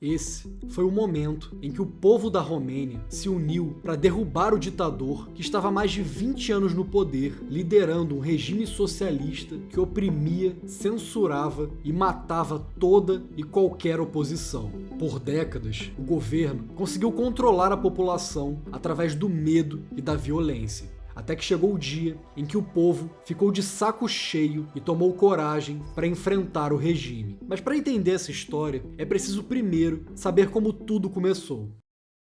Esse foi o momento em que o povo da Romênia se uniu para derrubar o ditador que estava há mais de 20 anos no poder, liderando um regime socialista que oprimia, censurava e matava toda e qualquer oposição. Por décadas, o governo conseguiu controlar a população através do medo e da violência. Até que chegou o dia em que o povo ficou de saco cheio e tomou coragem para enfrentar o regime. Mas para entender essa história, é preciso primeiro saber como tudo começou.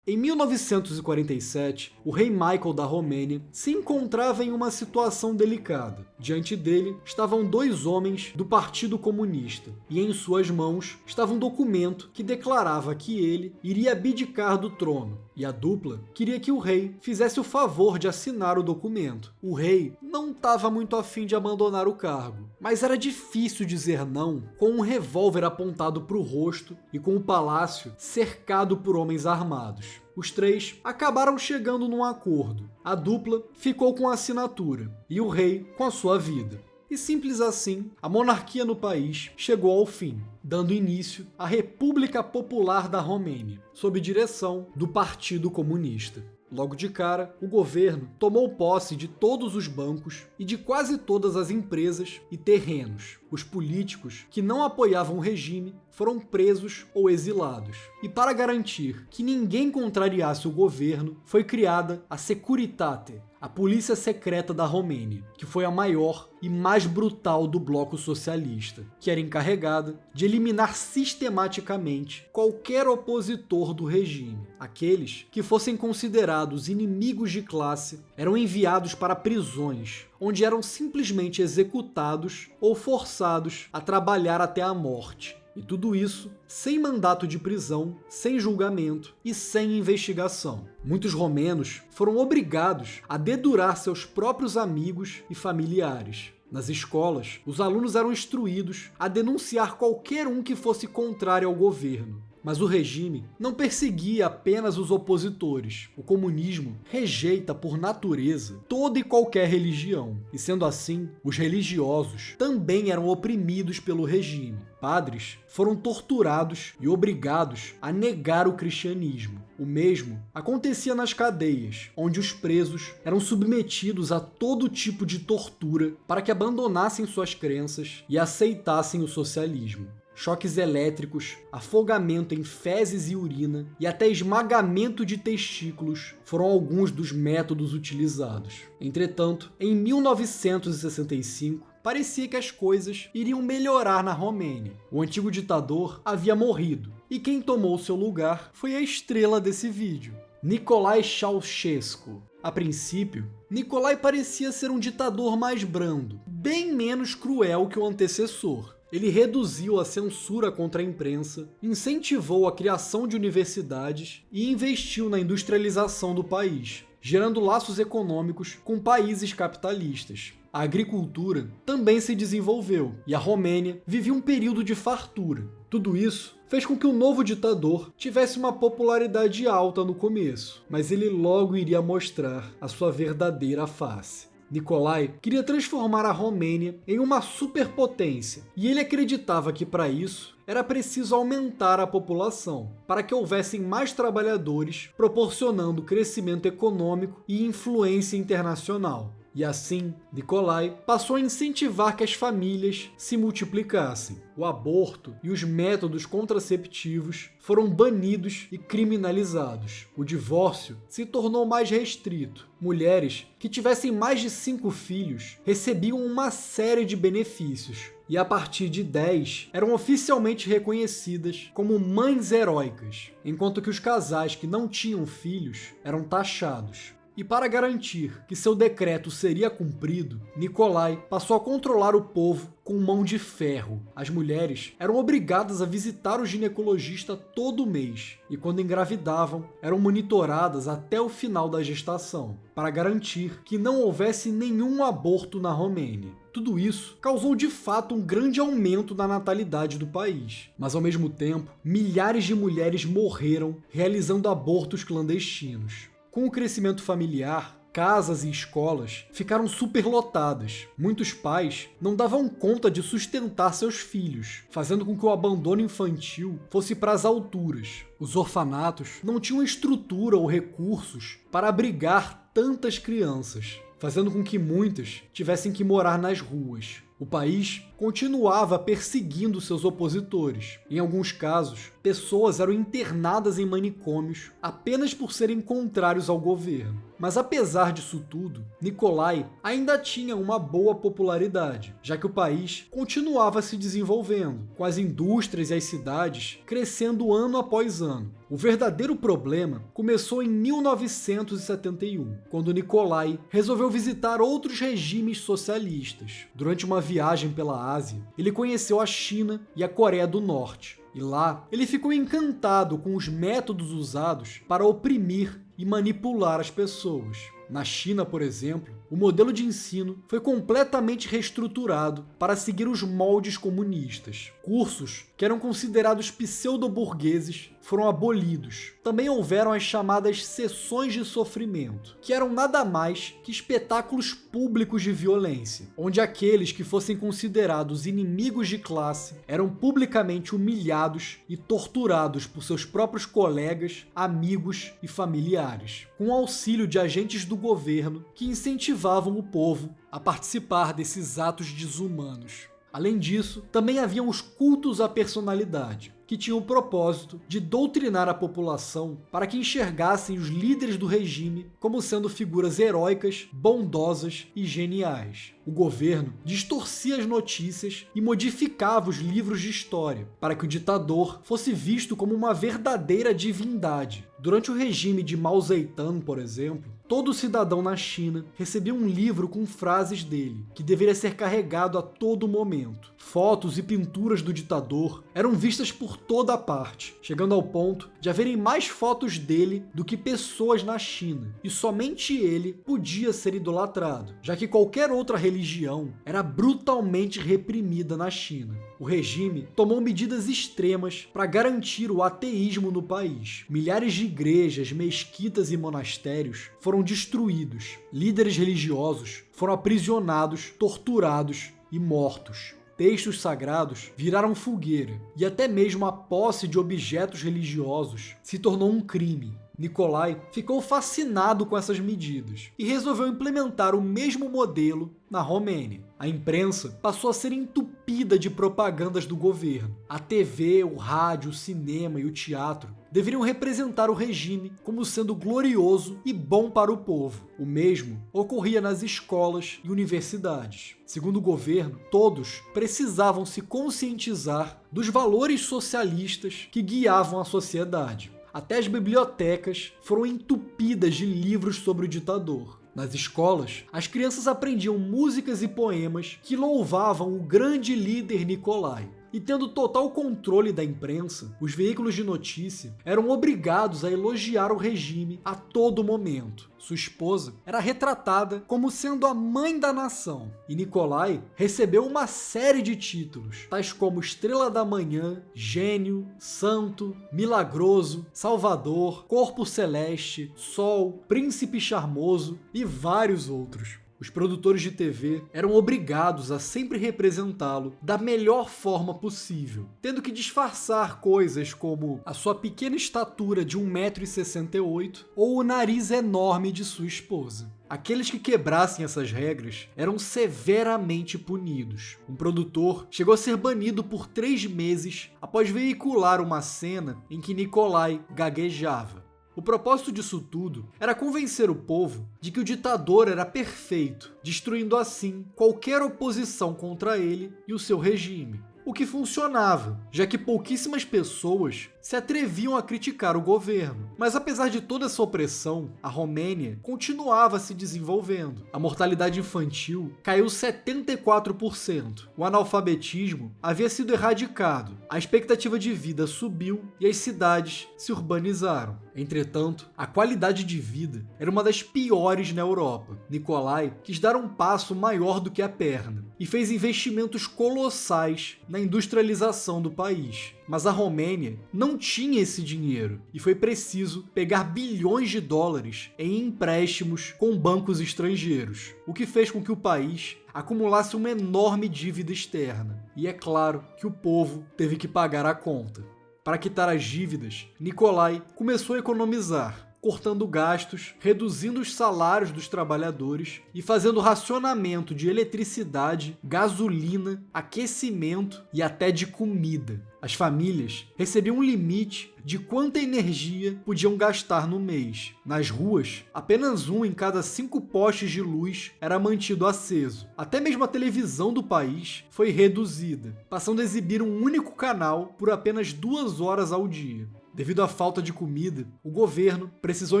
Em 1947, o rei Michael da Romênia se encontrava em uma situação delicada. Diante dele estavam dois homens do Partido Comunista, e em suas mãos estava um documento que declarava que ele iria abdicar do trono, e a dupla queria que o rei fizesse o favor de assinar o documento. O rei não estava muito afim de abandonar o cargo, mas era difícil dizer não com um revólver apontado para o rosto e com o palácio cercado por homens armados. Os três acabaram chegando num acordo. A dupla ficou com a assinatura e o rei com a sua vida. E simples assim, a monarquia no país chegou ao fim, dando início à República Popular da Romênia, sob direção do Partido Comunista. Logo de cara, o governo tomou posse de todos os bancos e de quase todas as empresas e terrenos. Os políticos que não apoiavam o regime foram presos ou exilados. E para garantir que ninguém contrariasse o governo, foi criada a Securitate, a polícia secreta da Romênia, que foi a maior e mais brutal do bloco socialista, que era encarregada de eliminar sistematicamente qualquer opositor do regime. Aqueles que fossem considerados inimigos de classe eram enviados para prisões, onde eram simplesmente executados ou forçados a trabalhar até a morte. E tudo isso sem mandato de prisão, sem julgamento e sem investigação. Muitos romenos foram obrigados a dedurar seus próprios amigos e familiares. Nas escolas, os alunos eram instruídos a denunciar qualquer um que fosse contrário ao governo. Mas o regime não perseguia apenas os opositores. O comunismo rejeita, por natureza, toda e qualquer religião. E sendo assim, os religiosos também eram oprimidos pelo regime. Padres foram torturados e obrigados a negar o cristianismo. O mesmo acontecia nas cadeias, onde os presos eram submetidos a todo tipo de tortura para que abandonassem suas crenças e aceitassem o socialismo. Choques elétricos, afogamento em fezes e urina e até esmagamento de testículos foram alguns dos métodos utilizados. Entretanto, em 1965, parecia que as coisas iriam melhorar na Romênia. O antigo ditador havia morrido e quem tomou seu lugar foi a estrela desse vídeo, Nicolae Ceausescu. A princípio, Nicolae parecia ser um ditador mais brando, bem menos cruel que o antecessor. Ele reduziu a censura contra a imprensa, incentivou a criação de universidades e investiu na industrialização do país, gerando laços econômicos com países capitalistas. A agricultura também se desenvolveu e a Romênia vivia um período de fartura. Tudo isso fez com que o novo ditador tivesse uma popularidade alta no começo, mas ele logo iria mostrar a sua verdadeira face. Nicolae queria transformar a Romênia em uma superpotência, e ele acreditava que para isso era preciso aumentar a população, para que houvessem mais trabalhadores, proporcionando crescimento econômico e influência internacional. E assim, Nicolae passou a incentivar que as famílias se multiplicassem. O aborto e os métodos contraceptivos foram banidos e criminalizados. O divórcio se tornou mais restrito. Mulheres que tivessem mais de 5 filhos recebiam uma série de benefícios. E a partir de 10, eram oficialmente reconhecidas como mães heróicas, enquanto que os casais que não tinham filhos eram taxados. E para garantir que seu decreto seria cumprido, Nicolae passou a controlar o povo com mão de ferro. As mulheres eram obrigadas a visitar o ginecologista todo mês e, quando engravidavam, eram monitoradas até o final da gestação, para garantir que não houvesse nenhum aborto na Romênia. Tudo isso causou de fato um grande aumento na natalidade do país, mas ao mesmo tempo, milhares de mulheres morreram realizando abortos clandestinos. Com o crescimento familiar, Casas e escolas ficaram superlotadas. Muitos pais não davam conta de sustentar seus filhos, fazendo com que o abandono infantil fosse para as alturas. Os orfanatos não tinham estrutura ou recursos para abrigar tantas crianças, fazendo com que muitas tivessem que morar nas ruas. O país continuava perseguindo seus opositores. Em alguns casos, pessoas eram internadas em manicômios apenas por serem contrários ao governo. Mas apesar disso tudo, Nikolai ainda tinha uma boa popularidade, já que o país continuava se desenvolvendo, com as indústrias e as cidades crescendo ano após ano. O verdadeiro problema começou em 1971, quando Nikolai resolveu visitar outros regimes socialistas. Durante uma viagem pela Ásia, ele conheceu a China e a Coreia do Norte. E lá, ele ficou encantado com os métodos usados para oprimir e manipular as pessoas. Na China, por exemplo, o modelo de ensino foi completamente reestruturado para seguir os moldes comunistas. Cursos que eram considerados pseudo-burgueses foram abolidos. Também houveram as chamadas sessões de sofrimento, que eram nada mais que espetáculos públicos de violência, onde aqueles que fossem considerados inimigos de classe eram publicamente humilhados e torturados por seus próprios colegas, amigos e familiares, com o auxílio de agentes do governo que incentivavam o povo a participar desses atos desumanos. Além disso, também haviam os cultos à personalidade, que tinham o propósito de doutrinar a população para que enxergassem os líderes do regime como sendo figuras heróicas, bondosas e geniais. O governo distorcia as notícias e modificava os livros de história para que o ditador fosse visto como uma verdadeira divindade. Durante o regime de Mao Zedong, por exemplo, todo cidadão na China recebia um livro com frases dele, que deveria ser carregado a todo momento. Fotos e pinturas do ditador eram vistas por toda parte, chegando ao ponto de haverem mais fotos dele do que pessoas na China. E somente ele podia ser idolatrado, já que qualquer outra religião era brutalmente reprimida na China. O regime tomou medidas extremas para garantir o ateísmo no país. Milhares de igrejas, mesquitas e monastérios foram destruídos. Líderes religiosos foram aprisionados, torturados e mortos. Textos sagrados viraram fogueira, e até mesmo a posse de objetos religiosos se tornou um crime. Nikolai ficou fascinado com essas medidas e resolveu implementar o mesmo modelo na Romênia. A imprensa passou a ser entupida de propagandas do governo. A TV, o rádio, o cinema e o teatro deveriam representar o regime como sendo glorioso e bom para o povo. O mesmo ocorria nas escolas e universidades. Segundo o governo, todos precisavam se conscientizar dos valores socialistas que guiavam a sociedade. Até as bibliotecas foram entupidas de livros sobre o ditador. Nas escolas, as crianças aprendiam músicas e poemas que louvavam o grande líder Nikolai. E tendo total controle da imprensa, os veículos de notícia eram obrigados a elogiar o regime a todo momento. Sua esposa era retratada como sendo a mãe da nação, e Nikolai recebeu uma série de títulos, tais como Estrela da Manhã, Gênio, Santo, Milagroso, Salvador, Corpo Celeste, Sol, Príncipe Charmoso e vários outros. Os produtores de TV eram obrigados a sempre representá-lo da melhor forma possível, tendo que disfarçar coisas como a sua pequena estatura de 1,68 m ou o nariz enorme de sua esposa. Aqueles que quebrassem essas regras eram severamente punidos. Um produtor chegou a ser banido por 3 meses após veicular uma cena em que Nikolai gaguejava. O propósito disso tudo era convencer o povo de que o ditador era perfeito, destruindo assim qualquer oposição contra ele e o seu regime. O que funcionava, já que pouquíssimas pessoas se atreviam a criticar o governo. Mas apesar de toda essa opressão, a Romênia continuava se desenvolvendo. A mortalidade infantil caiu 74%. O analfabetismo havia sido erradicado. A expectativa de vida subiu e as cidades se urbanizaram. Entretanto, a qualidade de vida era uma das piores na Europa. Nikolai quis dar um passo maior do que a perna e fez investimentos colossais na industrialização do país. Mas a Romênia não tinha esse dinheiro e foi preciso pegar bilhões de dólares em empréstimos com bancos estrangeiros, o que fez com que o país acumulasse uma enorme dívida externa. E é claro que o povo teve que pagar a conta. Para quitar as dívidas, Nikolai começou a economizar, cortando gastos, reduzindo os salários dos trabalhadores e fazendo racionamento de eletricidade, gasolina, aquecimento e até de comida. As famílias recebiam um limite de quanta energia podiam gastar no mês. Nas ruas, apenas 1 em cada 5 postes de luz era mantido aceso. Até mesmo a televisão do país foi reduzida, passando a exibir um único canal por apenas 2 horas ao dia. Devido à falta de comida, o governo precisou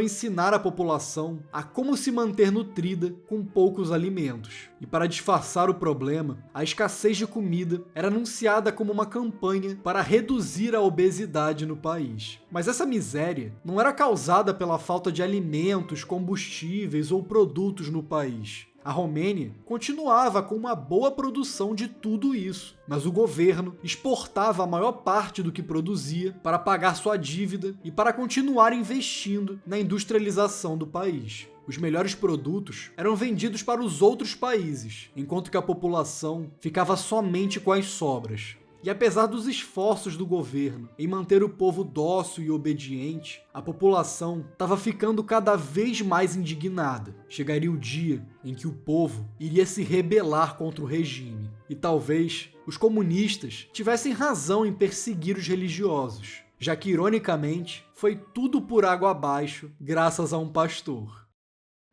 ensinar a população a como se manter nutrida com poucos alimentos. E para disfarçar o problema, a escassez de comida era anunciada como uma campanha para reduzir a obesidade no país. Mas essa miséria não era causada pela falta de alimentos, combustíveis ou produtos no país. A Romênia continuava com uma boa produção de tudo isso, mas o governo exportava a maior parte do que produzia para pagar sua dívida e para continuar investindo na industrialização do país. Os melhores produtos eram vendidos para os outros países, enquanto que a população ficava somente com as sobras. E apesar dos esforços do governo em manter o povo dócil e obediente, a população estava ficando cada vez mais indignada. Chegaria o dia em que o povo iria se rebelar contra o regime. E talvez os comunistas tivessem razão em perseguir os religiosos, já que, ironicamente, foi tudo por água abaixo graças a um pastor.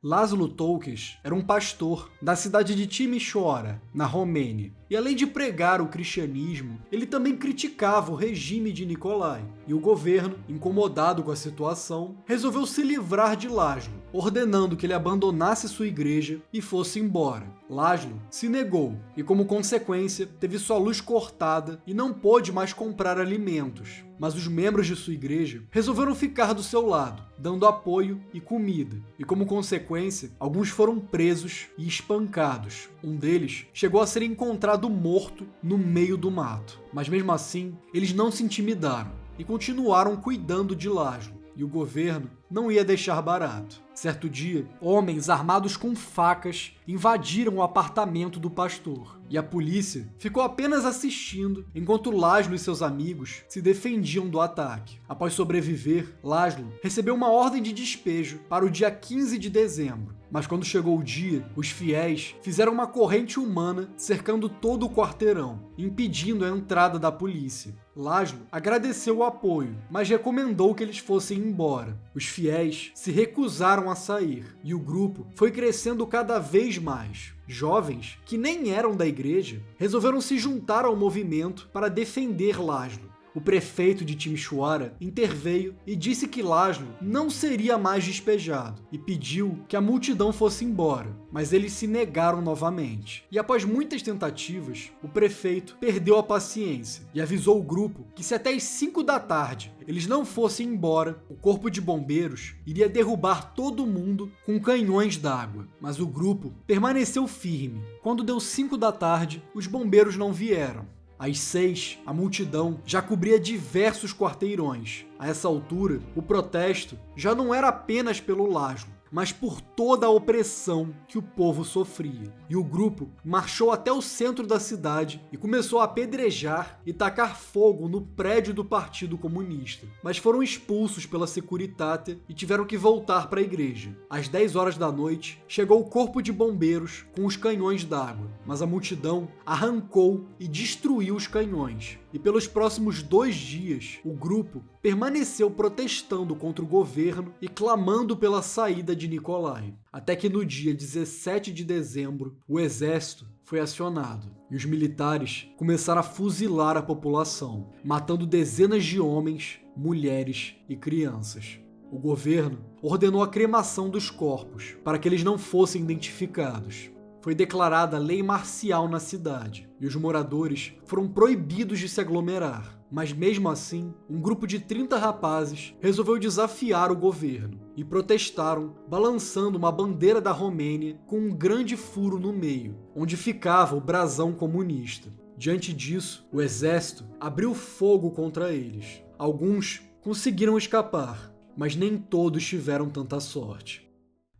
Laszlo Tokes era um pastor da cidade de Timișoara, na Romênia. E além de pregar o cristianismo, ele também criticava o regime de Nikolai. E o governo, incomodado com a situação, resolveu se livrar de Laszlo, ordenando que ele abandonasse sua igreja e fosse embora. Laszlo se negou e, como consequência, teve sua luz cortada e não pôde mais comprar alimentos. Mas os membros de sua igreja resolveram ficar do seu lado, dando apoio e comida. E como consequência, alguns foram presos e espancados. Um deles chegou a ser encontrado morto no meio do mato. Mas mesmo assim, eles não se intimidaram e continuaram cuidando de Laszlo. E o governo não ia deixar barato. Certo dia, homens armados com facas invadiram o apartamento do pastor. E a polícia ficou apenas assistindo enquanto Laszlo e seus amigos se defendiam do ataque. Após sobreviver, Laszlo recebeu uma ordem de despejo para o dia 15 de dezembro. Mas quando chegou o dia, os fiéis fizeram uma corrente humana cercando todo o quarteirão, impedindo a entrada da polícia. Laszlo agradeceu o apoio, mas recomendou que eles fossem embora. Os fiéis se recusaram a sair, e o grupo foi crescendo cada vez mais. Jovens, que nem eram da igreja, resolveram se juntar ao movimento para defender Laszlo. O prefeito de Timișoara interveio e disse que Laszlo não seria mais despejado e pediu que a multidão fosse embora, mas eles se negaram novamente. E após muitas tentativas, o prefeito perdeu a paciência e avisou o grupo que se até as 5 da tarde eles não fossem embora, o corpo de bombeiros iria derrubar todo mundo com canhões d'água. Mas o grupo permaneceu firme. Quando deu 5 da tarde, os bombeiros não vieram. Às 6, a multidão já cobria diversos quarteirões. A essa altura, o protesto já não era apenas pelo Laszlo, mas por toda a opressão que o povo sofria. E o grupo marchou até o centro da cidade e começou a apedrejar e tacar fogo no prédio do Partido Comunista. Mas foram expulsos pela Securitate e tiveram que voltar para a igreja. Às 10 horas da noite, chegou o corpo de bombeiros com os canhões d'água, mas a multidão arrancou e destruiu os canhões. E pelos próximos 2 dias, o grupo permaneceu protestando contra o governo e clamando pela saída de Nikolai. Até que no dia 17 de dezembro, o exército foi acionado e os militares começaram a fuzilar a população, matando dezenas de homens, mulheres e crianças. O governo ordenou a cremação dos corpos para que eles não fossem identificados. Foi declarada lei marcial na cidade e os moradores foram proibidos de se aglomerar. Mas mesmo assim, um grupo de 30 rapazes resolveu desafiar o governo e protestaram balançando uma bandeira da Romênia com um grande furo no meio, onde ficava o brasão comunista. Diante disso, o exército abriu fogo contra eles. Alguns conseguiram escapar, mas nem todos tiveram tanta sorte.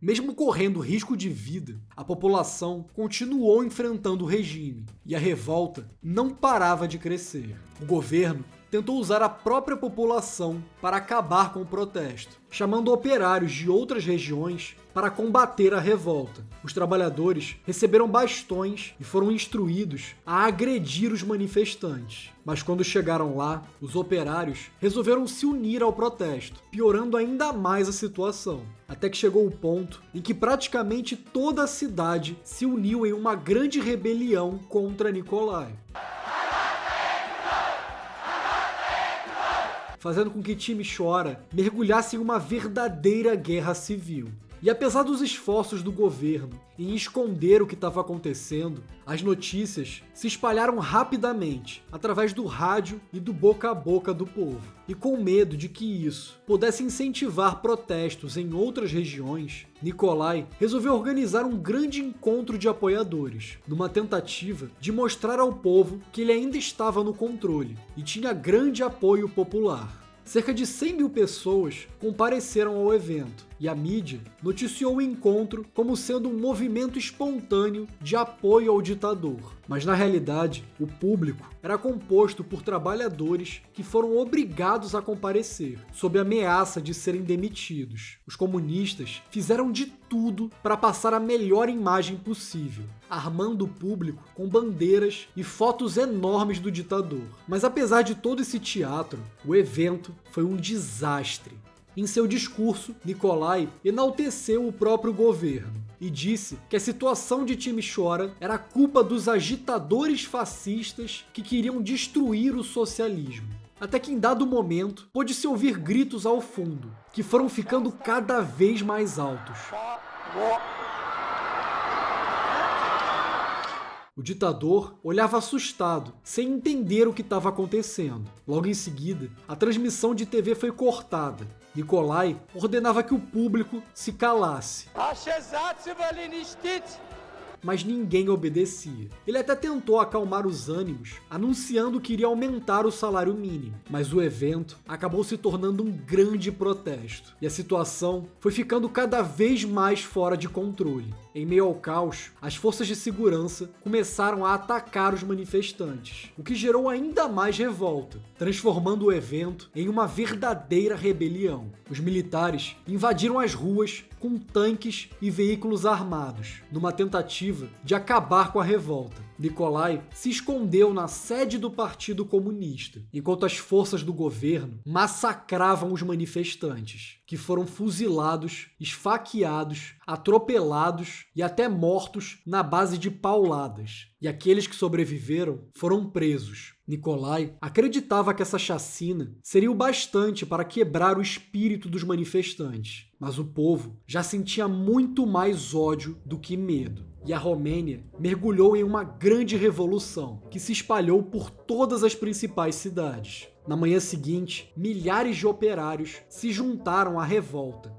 Mesmo correndo risco de vida, a população continuou enfrentando o regime e a revolta não parava de crescer. O governo tentou usar a própria população para acabar com o protesto, chamando operários de outras regiões para combater a revolta. Os trabalhadores receberam bastões e foram instruídos a agredir os manifestantes. Mas quando chegaram lá, os operários resolveram se unir ao protesto, piorando ainda mais a situação. Até que chegou o ponto em que praticamente toda a cidade se uniu em uma grande rebelião contra Nikolai, fazendo com que Timișoara mergulhasse em uma verdadeira guerra civil. E apesar dos esforços do governo em esconder o que estava acontecendo, as notícias se espalharam rapidamente através do rádio e do boca a boca do povo. E com medo de que isso pudesse incentivar protestos em outras regiões, Nikolai resolveu organizar um grande encontro de apoiadores, numa tentativa de mostrar ao povo que ele ainda estava no controle e tinha grande apoio popular. Cerca de 100 mil pessoas compareceram ao evento e a mídia noticiou o encontro como sendo um movimento espontâneo de apoio ao ditador. Mas na realidade, o público era composto por trabalhadores que foram obrigados a comparecer, sob a ameaça de serem demitidos. Os comunistas fizeram de tudo para passar a melhor imagem possível, armando o público com bandeiras e fotos enormes do ditador. Mas apesar de todo esse teatro, o evento foi um desastre. Em seu discurso, Nikolai enalteceu o próprio governo e disse que a situação de Timișoara era culpa dos agitadores fascistas que queriam destruir o socialismo. Até que em dado momento, pôde-se ouvir gritos ao fundo, que foram ficando cada vez mais altos. O ditador olhava assustado, sem entender o que estava acontecendo. Logo em seguida, a transmissão de TV foi cortada. Nikolai ordenava que o público se calasse. Mas ninguém obedecia. Ele até tentou acalmar os ânimos, anunciando que iria aumentar o salário mínimo. Mas o evento acabou se tornando um grande protesto. E a situação foi ficando cada vez mais fora de controle. Em meio ao caos, as forças de segurança começaram a atacar os manifestantes, o que gerou ainda mais revolta, transformando o evento em uma verdadeira rebelião. Os militares invadiram as ruas com tanques e veículos armados, numa tentativa de acabar com a revolta. Nikolai se escondeu na sede do Partido Comunista, enquanto as forças do governo massacravam os manifestantes, que foram fuzilados, esfaqueados, atropelados e até mortos na base de pauladas. E aqueles que sobreviveram foram presos. Nikolai acreditava que essa chacina seria o bastante para quebrar o espírito dos manifestantes, mas o povo já sentia muito mais ódio do que medo. E a Romênia mergulhou em uma grande revolução que se espalhou por todas as principais cidades. Na manhã seguinte, milhares de operários se juntaram à revolta.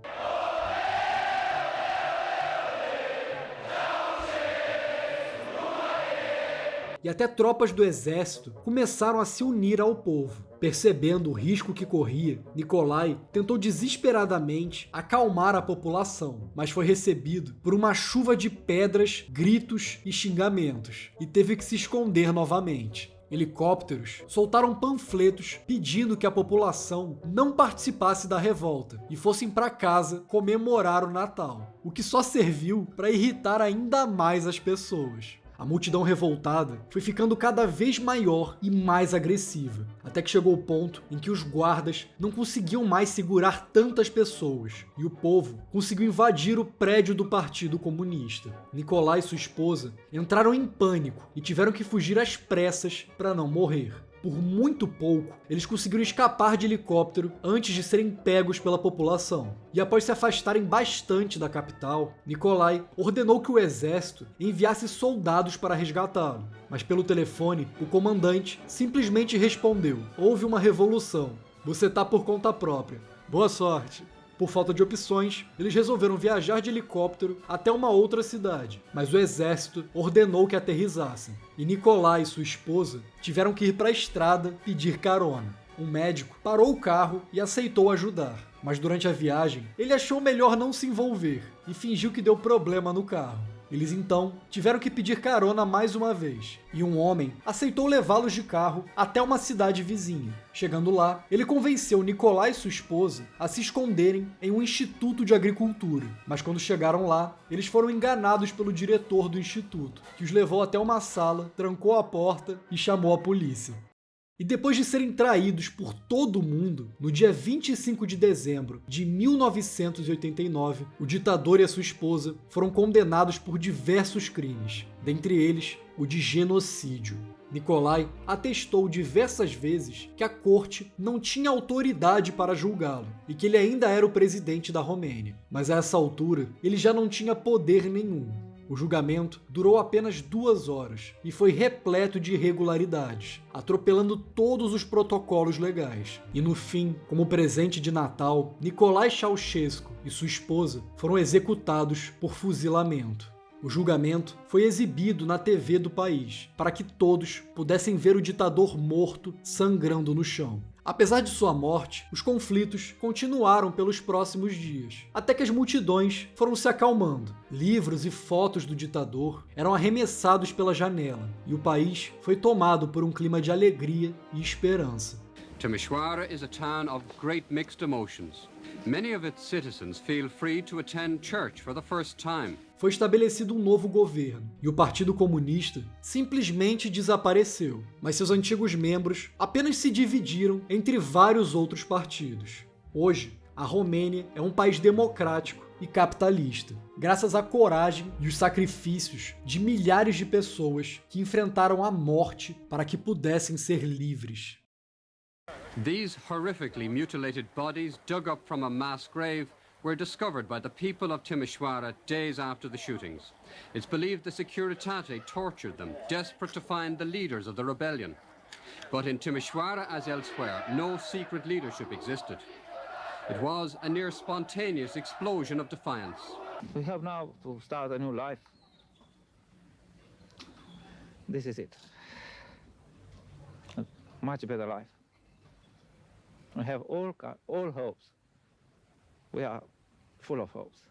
E até tropas do exército começaram a se unir ao povo. Percebendo o risco que corria, Nikolai tentou desesperadamente acalmar a população, mas foi recebido por uma chuva de pedras, gritos e xingamentos, e teve que se esconder novamente. Helicópteros soltaram panfletos pedindo que a população não participasse da revolta e fossem para casa comemorar o Natal, o que só serviu para irritar ainda mais as pessoas. A multidão revoltada foi ficando cada vez maior e mais agressiva, até que chegou o ponto em que os guardas não conseguiam mais segurar tantas pessoas, e o povo conseguiu invadir o prédio do Partido Comunista. Nikolai e sua esposa entraram em pânico e tiveram que fugir às pressas para não morrer. Por muito pouco, eles conseguiram escapar de helicóptero antes de serem pegos pela população. E após se afastarem bastante da capital, Nikolai ordenou que o exército enviasse soldados para resgatá-lo. Mas pelo telefone, o comandante simplesmente respondeu: "Houve uma revolução. Você tá por conta própria. Boa sorte." Por falta de opções, eles resolveram viajar de helicóptero até uma outra cidade, mas o exército ordenou que aterrissassem. E Nikolai e sua esposa tiveram que ir para a estrada pedir carona. Um médico parou o carro e aceitou ajudar, mas durante a viagem ele achou melhor não se envolver e fingiu que deu problema no carro. Eles então tiveram que pedir carona mais uma vez, e um homem aceitou levá-los de carro até uma cidade vizinha. Chegando lá, ele convenceu Nikolai e sua esposa a se esconderem em um instituto de agricultura. Mas quando chegaram lá, eles foram enganados pelo diretor do instituto, que os levou até uma sala, trancou a porta e chamou a polícia. E depois de serem traídos por todo mundo, no dia 25 de dezembro de 1989, o ditador e a sua esposa foram condenados por diversos crimes, dentre eles o de genocídio. Nikolai atestou diversas vezes que a corte não tinha autoridade para julgá-lo e que ele ainda era o presidente da Romênia, mas a essa altura ele já não tinha poder nenhum. O julgamento durou apenas 2 horas e foi repleto de irregularidades, atropelando todos os protocolos legais. E no fim, como presente de Natal, Nikolai Ceausescu e sua esposa foram executados por fuzilamento. O julgamento foi exibido na TV do país, para que todos pudessem ver o ditador morto sangrando no chão. Apesar de sua morte, os conflitos continuaram pelos próximos dias, até que as multidões foram se acalmando. Livros e fotos do ditador eram arremessados pela janela, e o país foi tomado por um clima de alegria e esperança. Timisoara is a town of great mixed emotions. Many of its citizens feel free to attend church for the first time. Foi estabelecido um novo governo, e o Partido Comunista simplesmente desapareceu, mas seus antigos membros apenas se dividiram entre vários outros partidos. Hoje, a Romênia é um país democrático e capitalista, graças à coragem e os sacrifícios de milhares de pessoas que enfrentaram a morte para que pudessem ser livres. These horrifically mutilated bodies dug up from a mass grave were discovered by the people of Timisoara days after the shootings. It's believed the Securitate tortured them, desperate to find the leaders of the rebellion. But in Timisoara, as elsewhere, no secret leadership existed. It was a near spontaneous explosion of defiance. We have now to start a new life. This is it. A much better life. We have all hopes. We are full of hopes.